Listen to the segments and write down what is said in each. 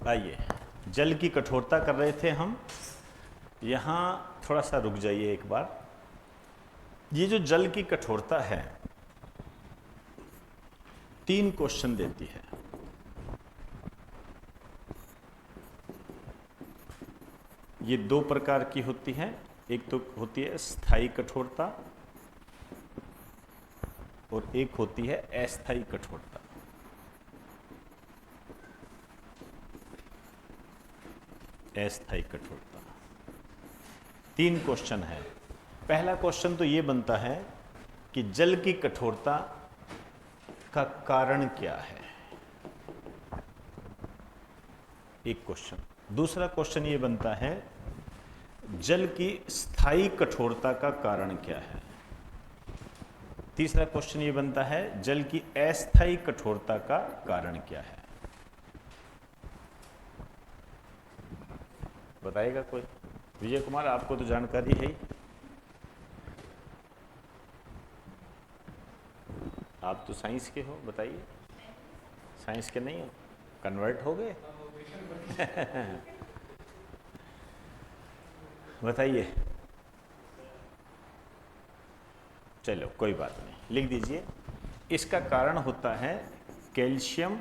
आइए, जल की कठोरता कर रहे थे हम। यहाँ थोड़ा सा रुक जाइए एक बार। ये जो जल की कठोरता है 3 क्वेश्चन देती है। ये 2 प्रकार की होती है। एक तो होती है स्थायी कठोरता और एक होती है अस्थायी कठोरता। अस्थायी कठोरता 3 क्वेश्चन है। पहला क्वेश्चन तो ये बनता है कि जल की कठोरता का कारण क्या है, एक क्वेश्चन। दूसरा क्वेश्चन ये बनता है जल की स्थायी कठोरता का कारण क्या है। तीसरा क्वेश्चन ये बनता है जल की अस्थायी कठोरता का कारण क्या है। बताएगा कोई? विजय कुमार, आपको तो जानकारी है ही। आप तो साइंस के हो, बताइए। साइंस के नहीं हो, कन्वर्ट हो गए? बताइए। चलो कोई बात नहीं, लिख दीजिए। इसका कारण होता है कैल्शियम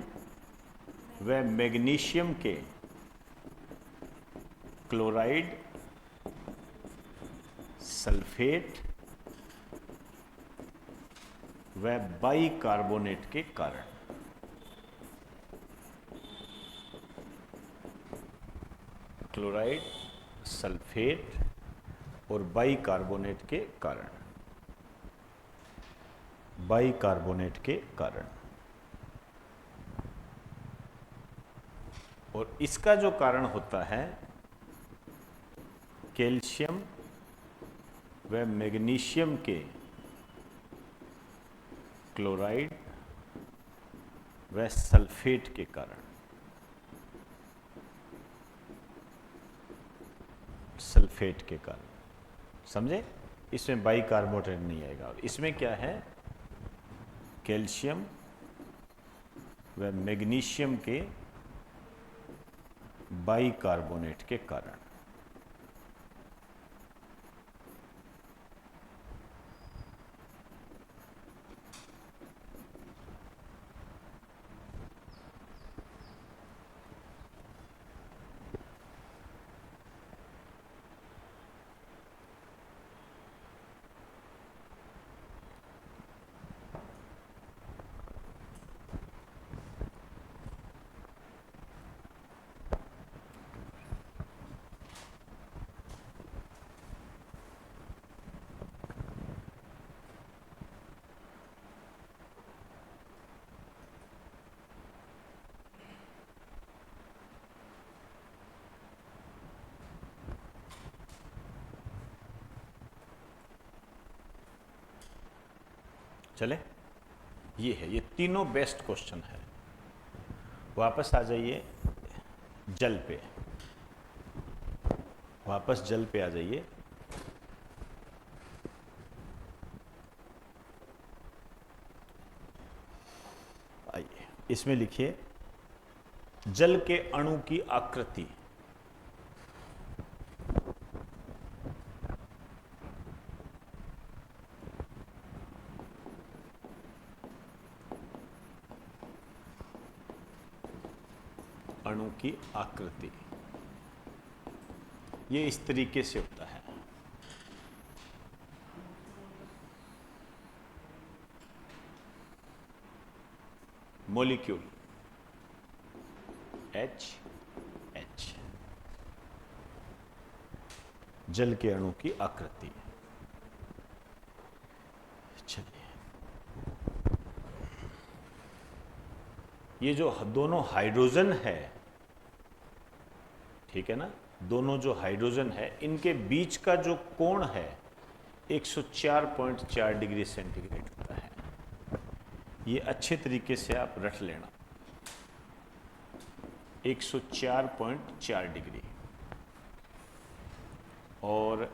व मैग्नीशियम के क्लोराइड, सल्फेट व बाइकार्बोनेट के कारण। क्लोराइड, सल्फेट और बाइकार्बोनेट के कारण। बाइकार्बोनेट के कारण। और इसका जो कारण होता है कैल्शियम व मैग्नीशियम के क्लोराइड व सल्फेट के कारण। सल्फेट के कारण, समझे? इसमें बाइकार्बोनेट नहीं आएगा। और इसमें क्या है? कैल्शियम व मैग्नीशियम के बाइकार्बोनेट के कारण। चले, ये है, ये तीनों बेस्ट क्वेश्चन है। वापस आ जाइए जल पे, वापस जल पे आ जाइए। आइए, इसमें लिखिए जल के अणु की आकृति। अणु की आकृति ये इस तरीके से होता है। मॉलिक्यूल H जल के अणु की आकृति। चलिए, ये जो दोनों हाइड्रोजन है, ठीक है ना, दोनों जो हाइड्रोजन है इनके बीच का जो कोण है 104.4 डिग्री सेंटीग्रेड होता है। ये अच्छे तरीके से आप रट लेना, 104.4 डिग्री। और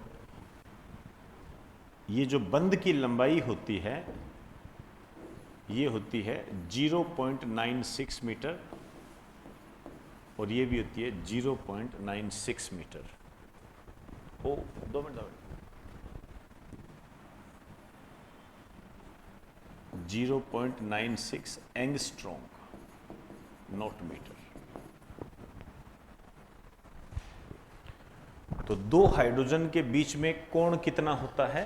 ये जो बंध की लंबाई होती है ये होती है 0.96 मीटर और ये भी होती है 0.96 मीटर। ओ 2 मिनट 0.96 एंगस्ट्रॉम नॉट मीटर। तो दो हाइड्रोजन के बीच में कोण कितना होता है?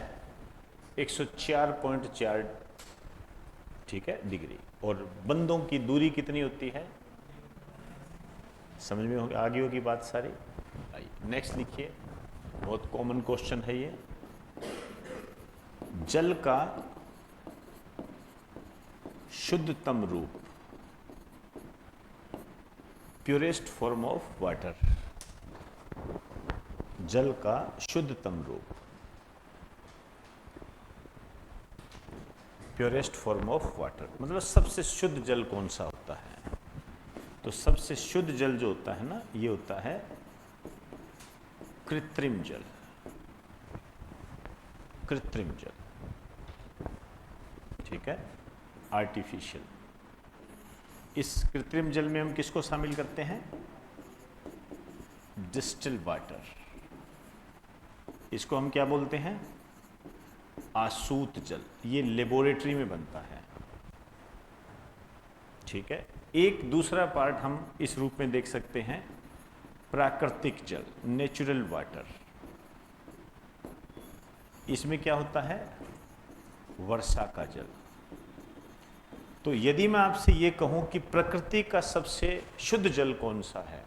104.4, ठीक है, डिग्री। और बंधों की दूरी कितनी होती है? समझ में होगी, आगे होगी बात सारी। आइए नेक्स्ट लिखिए, बहुत कॉमन क्वेश्चन है ये। जल का शुद्धतम रूप, प्योरेस्ट फॉर्म ऑफ वाटर। जल का शुद्धतम रूप, प्योरेस्ट फॉर्म ऑफ वाटर, मतलब सबसे शुद्ध जल कौन सा होता है? तो सबसे शुद्ध जल जो होता है ना, ये होता है कृत्रिम जल। कृत्रिम जल, ठीक है, आर्टिफिशियल। इस कृत्रिम जल में हम किसको शामिल करते हैं? Distil water. इसको हम क्या बोलते हैं? आसूत जल। ये लेबोरेटरी में बनता है, ठीक है। एक दूसरा पार्ट हम इस रूप में देख सकते हैं, प्राकृतिक जल, नेचुरल वाटर। इसमें क्या होता है? वर्षा का जल। तो यदि मैं आपसे ये कहूं कि प्रकृति का सबसे शुद्ध जल कौन सा है?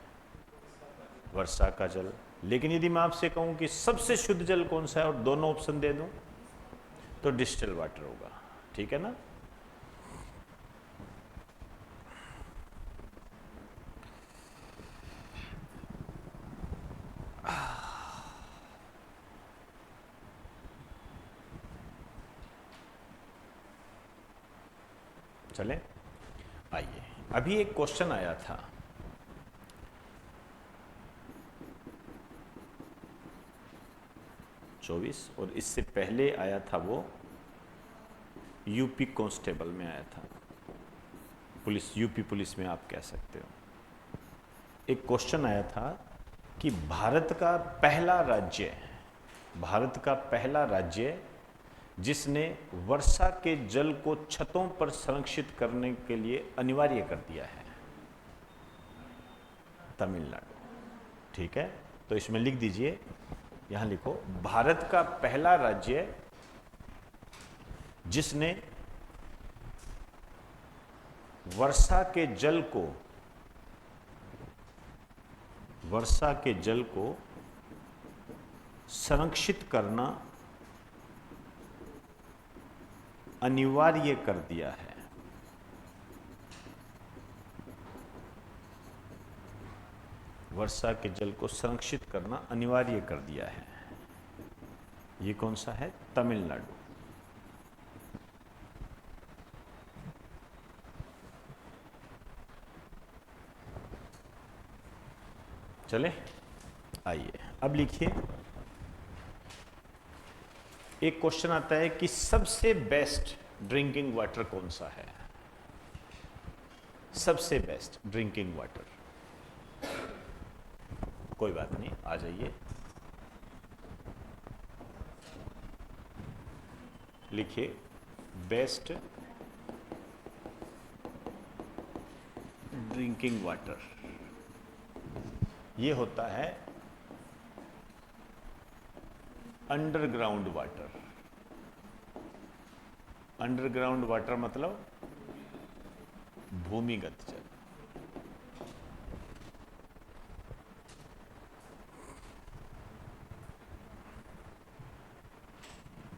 वर्षा का जल। लेकिन यदि मैं आपसे कहूं कि सबसे शुद्ध जल कौन सा है और दोनों ऑप्शन दे दूं, तो डिस्टिल वाटर होगा, ठीक है ना। चले आइए, अभी एक क्वेश्चन आया था, चौबीस, और इससे पहले आया था वो यूपी कांस्टेबल में आया था, पुलिस, यूपी पुलिस में आप कह सकते हो। एक क्वेश्चन आया था कि भारत का पहला राज्य जिसने वर्षा के जल को छतों पर संरक्षित करने के लिए अनिवार्य कर दिया है, तमिलनाडु, ठीक है। तो इसमें लिख दीजिए, यहां लिखो, भारत का पहला राज्य जिसने वर्षा के जल को संरक्षित करना अनिवार्य कर दिया है। वर्षा के जल को संरक्षित करना अनिवार्य कर दिया है, ये कौन सा है? तमिलनाडु। चले आइए, अब लिखिए, एक क्वेश्चन आता है कि सबसे बेस्ट ड्रिंकिंग वाटर कौन सा है? सबसे बेस्ट ड्रिंकिंग वाटर, कोई बात नहीं, आ जाइए, लिखिए बेस्ट ड्रिंकिंग वाटर। ये होता है अंडरग्राउंड वाटर। अंडरग्राउंड वाटर मतलब भूमिगत जल।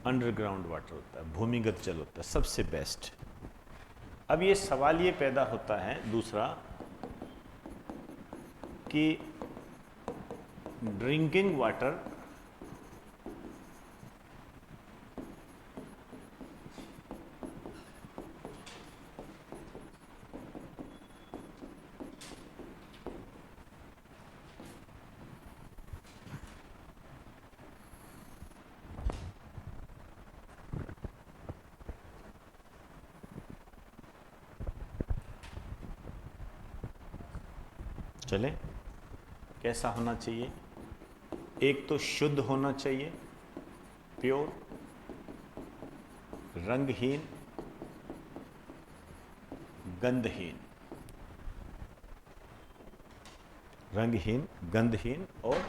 अंडरग्राउंड वाटर होता है, भूमिगत जल होता है, सबसे बेस्ट। अब ये सवाल ये पैदा होता है दूसरा कि ड्रिंकिंग वाटर चले, कैसा होना चाहिए? एक तो शुद्ध होना चाहिए, प्योर, रंगहीन, गंधहीन, रंगहीन, गंधहीन और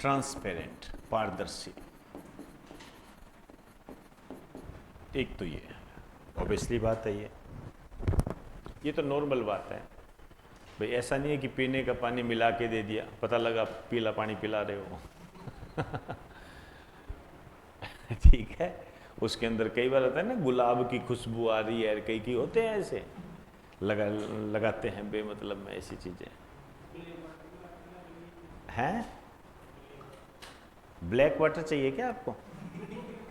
ट्रांसपेरेंट, पारदर्शी। एक तो ये ऑब्वियसली बात है, ये तो नॉर्मल बात है भाई। ऐसा नहीं है कि पीने का पानी मिला के दे दिया, पता लगा पीला पानी पिला रहे हो। ठीक है, उसके अंदर कई बार होता है ना, गुलाब की खुशबू आ रही है, कई की होते हैं ऐसे लगाते हैं बेमतलब में ऐसी चीजें हैं। ब्लैक वाटर चाहिए क्या आपको?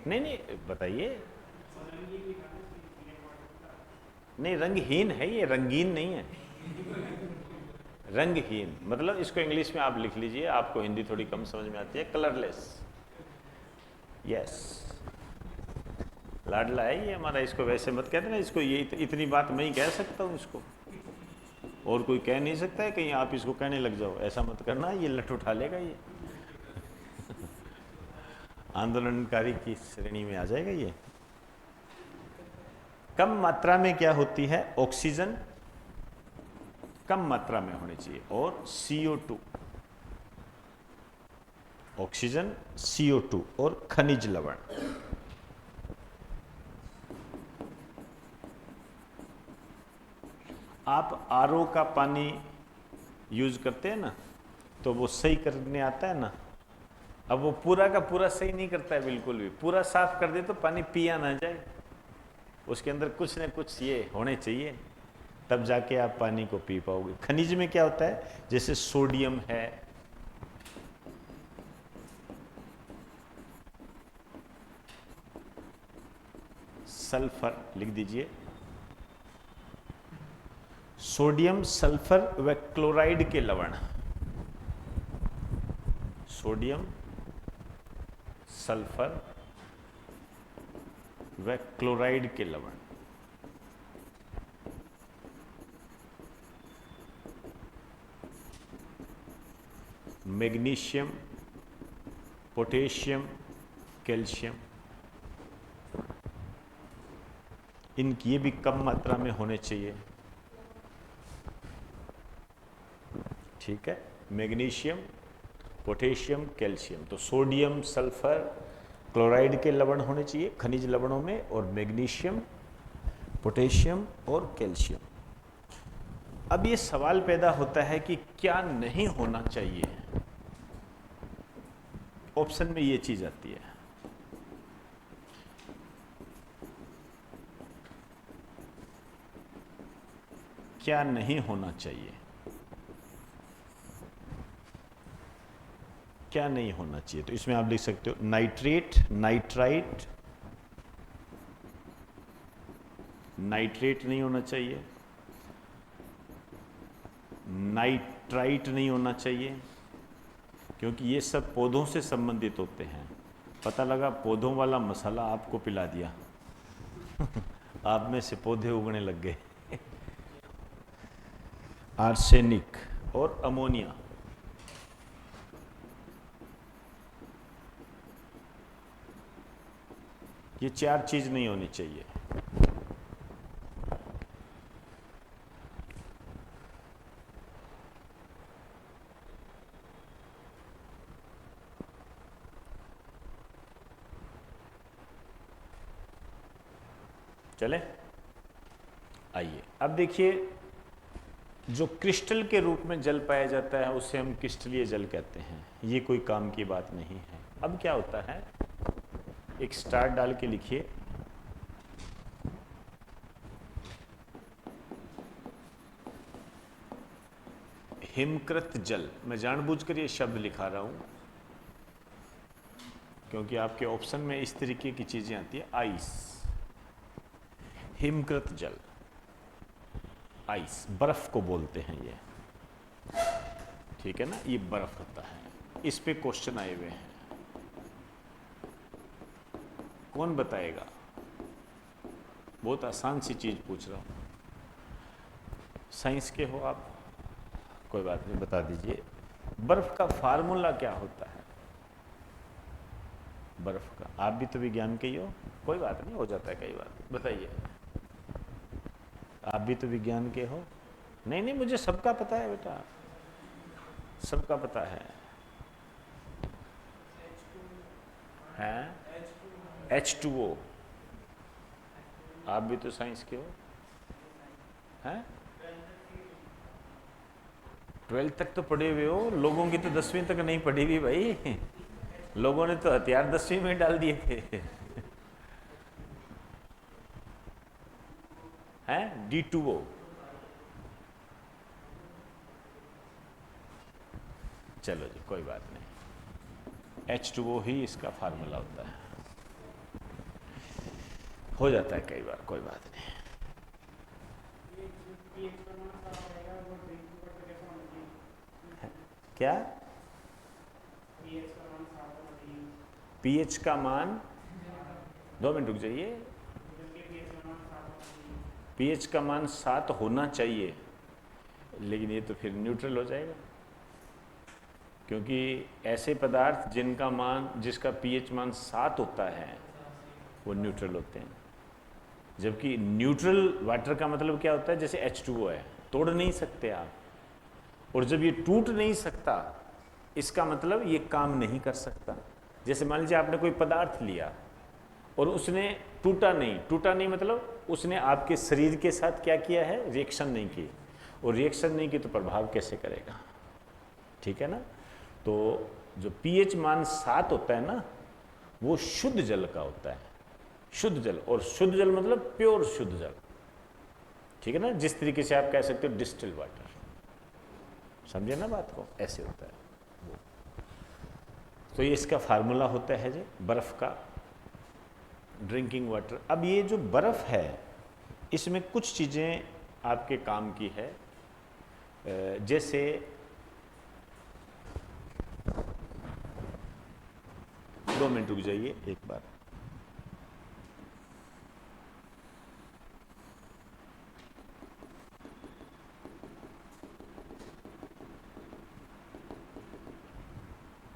नहीं नहीं, बताइए। नहीं, रंगहीन है ये, रंगीन नहीं है। रंगहीन मतलब इसको इंग्लिश में आप लिख लीजिए, आपको हिंदी थोड़ी कम समझ में आती है, कलरलेस। यस, लाडला है ये हमारा, इसको वैसे मत कहते ना, इसको ये इतनी बात मैं ही कह सकता हूँ इसको, और कोई कह नहीं सकता है, कहीं आप इसको कहने लग जाओ, ऐसा मत करना, ये लठ उठा लेगा ये। आंदोलनकारी की श्रेणी में आ जाएगा ये। कम मात्रा में क्या होती है? ऑक्सीजन कम मात्रा में होनी चाहिए, और CO2, ऑक्सीजन, CO2 और खनिज लवण। आप RO का पानी यूज करते हैं ना, तो वो सही करने आता है ना। अब वो पूरा का पूरा सही नहीं करता है बिल्कुल भी, पूरा साफ कर दे तो पानी पिया ना जाए, उसके अंदर कुछ न कुछ ये होने चाहिए, तब जाके आप पानी को पी पाओगे। खनिज में क्या होता है? जैसे सोडियम है, सल्फर, लिख दीजिए, सोडियम, सल्फर व क्लोराइड के लवण, सोडियम, सल्फर व क्लोराइड के लवण। मैग्नीशियम, पोटेशियम, कैल्शियम, इनकी ये भी कम मात्रा में होने चाहिए। ठीक है, मैग्नीशियम, पोटेशियम, कैल्शियम, तो सोडियम, सल्फर, क्लोराइड के लवण होने चाहिए खनिज लवणों में, और मैग्नीशियम, पोटेशियम और कैल्शियम। अब ये सवाल पैदा होता है कि क्या नहीं होना चाहिए? ऑप्शन में ये चीज आती है, क्या नहीं होना चाहिए? क्या नहीं होना चाहिए? तो इसमें आप लिख सकते हो नाइट्रेट, नाइट्राइट, नाइट्रेट नहीं होना चाहिए, नाइट्राइट नहीं होना चाहिए, क्योंकि ये सब पौधों से संबंधित होते हैं। पता लगा पौधों वाला मसाला आपको पिला दिया। आप में से पौधे उगने लग गए। आर्सेनिक और अमोनिया, ये चार चीज नहीं होनी चाहिए। चले, आइए अब देखिए, जो क्रिस्टल के रूप में जल पाया जाता है उसे हम क्रिस्टलीय जल कहते हैं, ये कोई काम की बात नहीं है। अब क्या होता है, एक स्टार डाल के लिखिए, हिमकृत जल। मैं जानबूझकर ये शब्द लिखा रहा हूं क्योंकि आपके ऑप्शन में इस तरीके की चीजें आती है, आइस, हिमकृत जल, आइस, बर्फ को बोलते हैं ये, ठीक है ना, ये बर्फ होता है। इस पे क्वेश्चन आए हुए हैं, कौन बताएगा? बहुत आसान सी चीज पूछ रहा हूं, साइंस के हो आप, कोई बात नहीं, बता दीजिए बर्फ का फार्मूला क्या होता है? बर्फ का, आप भी तो विज्ञान के ही हो, कोई बात नहीं, हो जाता है कई बार, बताइए। आप भी तो विज्ञान के हो। नहीं नहीं, मुझे सबका पता है बेटा, सबका पता है। हैं H2O। आप भी तो साइंस के हो। हैं 12th तक तो पढ़े हुए हो, लोगों की तो 10वीं तक नहीं पढ़ी हुई भाई। लोगों ने तो हथियार 10वीं में डाल दिए थे। हैं D2O। चलो जी, कोई बात नहीं, H2O ही इसका फार्मूला होता है। हो जाता है कई बार, कोई बात नहीं। क्या पीएच का मान, 2 मिनट रुक जाइए, पीएच का मान 7 होना चाहिए, लेकिन ये तो फिर न्यूट्रल हो जाएगा, क्योंकि ऐसे पदार्थ जिनका मान, जिसका पीएच मान 7 होता है वो न्यूट्रल होते हैं। जबकि न्यूट्रल वाटर का मतलब क्या होता है, जैसे H2O है, तोड़ नहीं सकते आप, और जब ये टूट नहीं सकता इसका मतलब ये काम नहीं कर सकता। जैसे मान लीजिए आपने कोई पदार्थ लिया और उसने टूटा नहीं मतलब उसने आपके शरीर के साथ क्या किया है, रिएक्शन नहीं की, और रिएक्शन नहीं की तो प्रभाव कैसे करेगा, ठीक है ना। तो जो पीएच मान 7 होता है ना, वो शुद्ध जल का होता है, शुद्ध जल, और शुद्ध जल मतलब प्योर शुद्ध जल, ठीक है ना। जिस तरीके से आप कह सकते हो डिस्टिल वाटर, समझे ना बात को, ऐसे होता है वो। तो ये इसका फार्मूला होता है जी, बर्फ का, ड्रिंकिंग वाटर। अब ये जो बर्फ है इसमें कुछ चीज़ें आपके काम की है, जैसे दो मिनट रुक जाइए एक बार।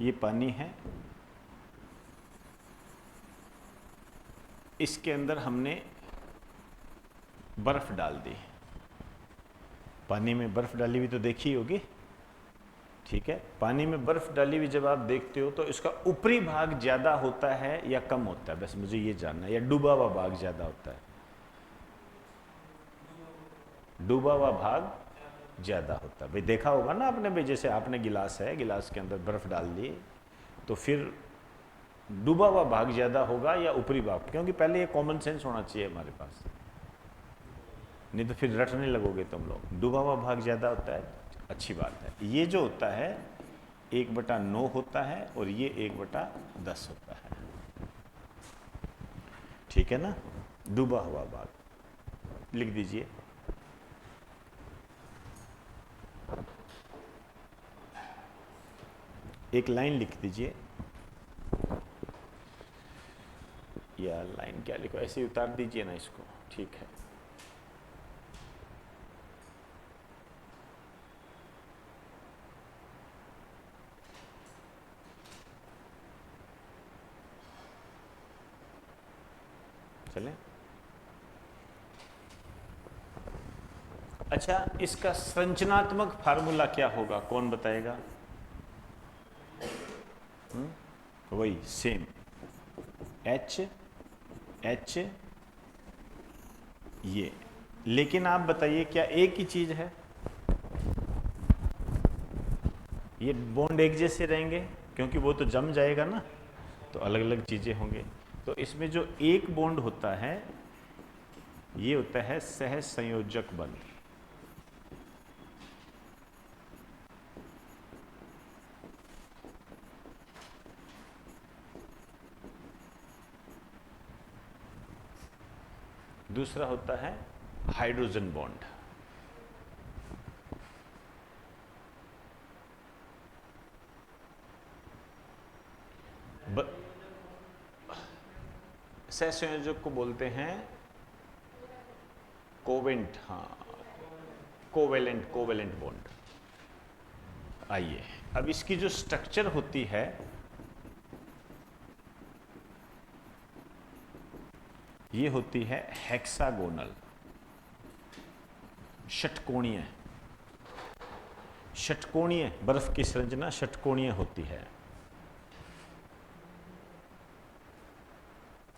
ये पानी है, इसके अंदर हमने बर्फ डाल दी, पानी में बर्फ डाली हुई तो देखी होगी, ठीक है। पानी में बर्फ डाली हुई जब आप देखते हो तो इसका ऊपरी भाग ज़्यादा होता है या कम होता है, बस मुझे ये जानना है, या डूबा हुआ भाग ज़्यादा होता है? डूबा हुआ भाग ज़्यादा होता है भाई, देखा होगा ना आपने भाई, जैसे आपने गिलास है, गिलास के अंदर बर्फ डाल दी तो फिर डूबा हुआ भाग ज़्यादा होगा या ऊपरी भाग, क्योंकि पहले ये कॉमन सेंस होना चाहिए हमारे पास, नहीं तो फिर रटने लगोगे तुम लोग। डूबा हुआ भाग ज़्यादा होता है, अच्छी बात है। ये जो होता है 1/9 होता है और ये 1/10 होता है, ठीक है ना। डूबा हुआ भाग लिख दीजिए, एक लाइन लिख दीजिए, या लाइन क्या लिखो, ऐसे ही उतार दीजिए ना इसको, ठीक है। चलें। अच्छा, इसका संरचनात्मक फार्मूला क्या होगा, कौन बताएगा? वही सेम, H H ये, लेकिन आप बताइए क्या एक ही चीज है? ये बॉन्ड एक जैसे रहेंगे क्योंकि वो तो जम जाएगा ना, तो अलग अलग चीजें होंगे। तो इसमें जो एक बॉन्ड होता है ये होता है सह संयोजक बंध। दूसरा होता है हाइड्रोजन बॉन्ड। सहसंयोजक को बोलते हैं कोवेंट, हाँ कोवेलेंट, कोवेलेंट बॉन्ड। आइए अब इसकी जो स्ट्रक्चर होती है ये होती है हेक्सागोनल, षटकोणीय। षटकोणीय बर्फ की संरचना षटकोणीय होती है।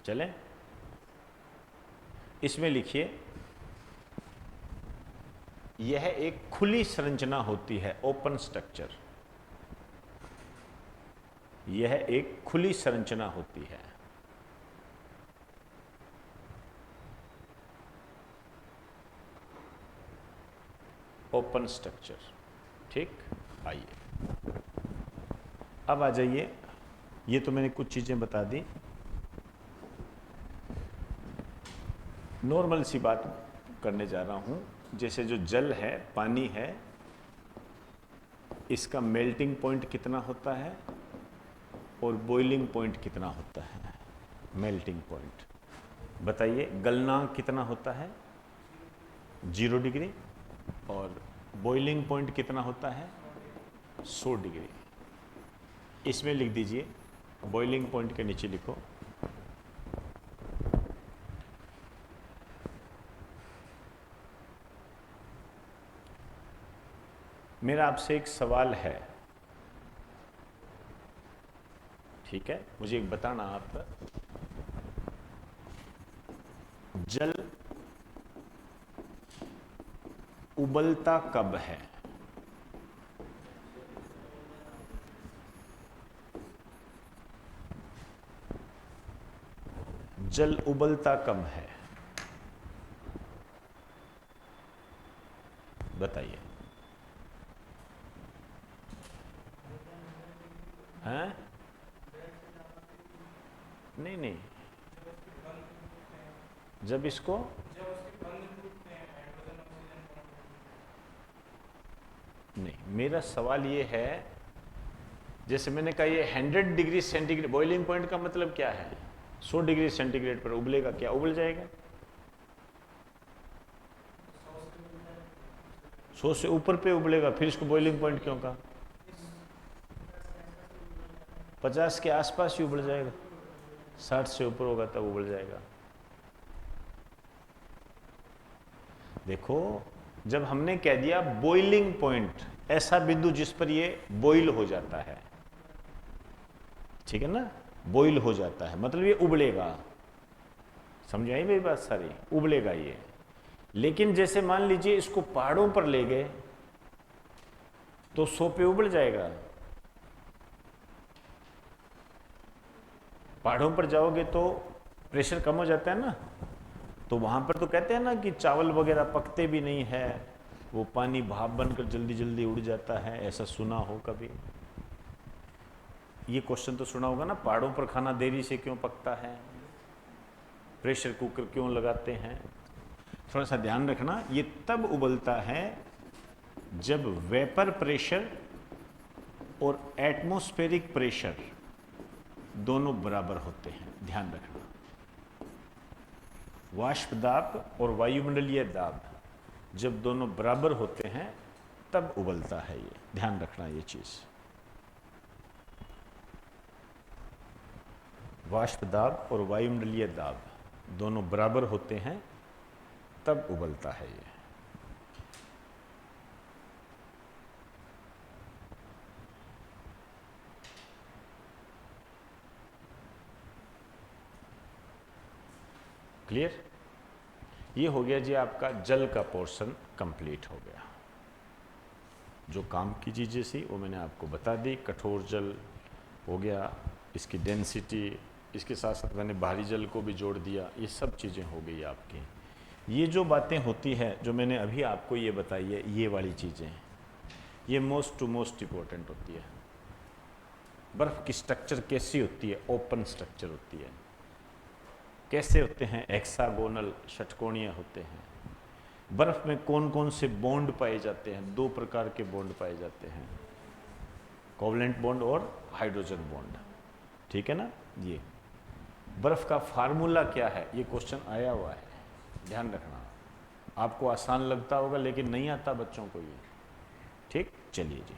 चलें, इसमें लिखिए यह एक खुली संरचना होती है, ओपन स्ट्रक्चर। यह एक खुली संरचना होती है। ओपन स्ट्रक्चर, ठीक। आइए अब आ जाइए, ये तो मैंने कुछ चीजें बता दी। नॉर्मल सी बात करने जा रहा हूं, जैसे जो जल है, पानी है, इसका मेल्टिंग पॉइंट कितना होता है और बॉइलिंग पॉइंट कितना होता है। मेल्टिंग पॉइंट बताइए, गलनांक कितना होता है 0 डिग्री, और बॉइलिंग पॉइंट कितना होता है 100 डिग्री। इसमें लिख दीजिए, बॉइलिंग पॉइंट के नीचे लिखो मेरा आपसे एक सवाल है, ठीक है, मुझे एक बताना आप, जल उबलता कब है? जल उबलता कब है, बताइए। हैं? नहीं नहीं, जब इसको नहीं, मेरा सवाल ये है, जैसे मैंने कहा ये 100 डिग्री सेंटीग्रेड, बॉइलिंग पॉइंट का मतलब क्या है, 100 डिग्री सेंटीग्रेड पर उबलेगा, क्या उबल जाएगा? 100 से ऊपर पे उबलेगा, फिर इसको बॉइलिंग पॉइंट क्यों कहा? 50 के आसपास ही उबल जाएगा, 60 से ऊपर होगा तब उबल जाएगा। देखो, जब हमने कह दिया बॉइलिंग पॉइंट, ऐसा बिंदु जिस पर ये बॉइल हो जाता है, ठीक है ना, बॉइल हो जाता है मतलब ये उबलेगा। समझ आई मेरी बात सारी? उबलेगा ये। लेकिन जैसे मान लीजिए इसको पहाड़ों पर ले गए तो 100 पे उबल जाएगा। पहाड़ों पर जाओगे तो प्रेशर कम हो जाता है ना, तो वहां पर तो कहते हैं ना कि चावल वगैरह पकते भी नहीं है, वो पानी भाप बनकर जल्दी जल्दी उड़ जाता है, ऐसा सुना हो कभी? ये क्वेश्चन तो सुना होगा ना, पहाड़ों पर खाना देरी से क्यों पकता है, प्रेशर कुकर क्यों लगाते हैं? थोड़ा सा ध्यान रखना, ये तब उबलता है जब वेपर प्रेशर और एटमॉस्फेरिक प्रेशर दोनों बराबर होते हैं। ध्यान रखना, वाष्प दाब और वायुमंडलीय दाब जब दोनों बराबर होते हैं तब उबलता है ये। ध्यान रखना ये चीज, वाष्प दाब और वायुमंडलीय दाब दोनों बराबर होते हैं तब उबलता है ये। क्लियर? ये हो गया जी आपका जल का पोर्शन कंप्लीट हो गया। जो काम की चीजें थी वो मैंने आपको बता दी। कठोर जल हो गया, इसकी डेंसिटी, इसके साथ साथ मैंने भारी जल को भी जोड़ दिया, ये सब चीज़ें हो गई आपकी। ये जो बातें होती है जो मैंने अभी आपको ये बताई है, ये वाली चीज़ें, ये मोस्ट टू मोस्ट इम्पोर्टेंट होती है। बर्फ़ की स्ट्रक्चर कैसी होती है? ओपन स्ट्रक्चर होती है। कैसे होते हैं? हेक्सागोनल, षटकोणीय होते हैं। बर्फ़ में कौन कौन से बॉन्ड पाए जाते हैं? 2 प्रकार के बॉन्ड पाए जाते हैं, कोवलेंट बॉन्ड और हाइड्रोजन बॉन्ड, ठीक है ना। ये बर्फ़ का फार्मूला क्या है, ये क्वेश्चन आया हुआ है, ध्यान रखना। आपको आसान लगता होगा लेकिन नहीं आता बच्चों को ये, ठीक। चलिए जी।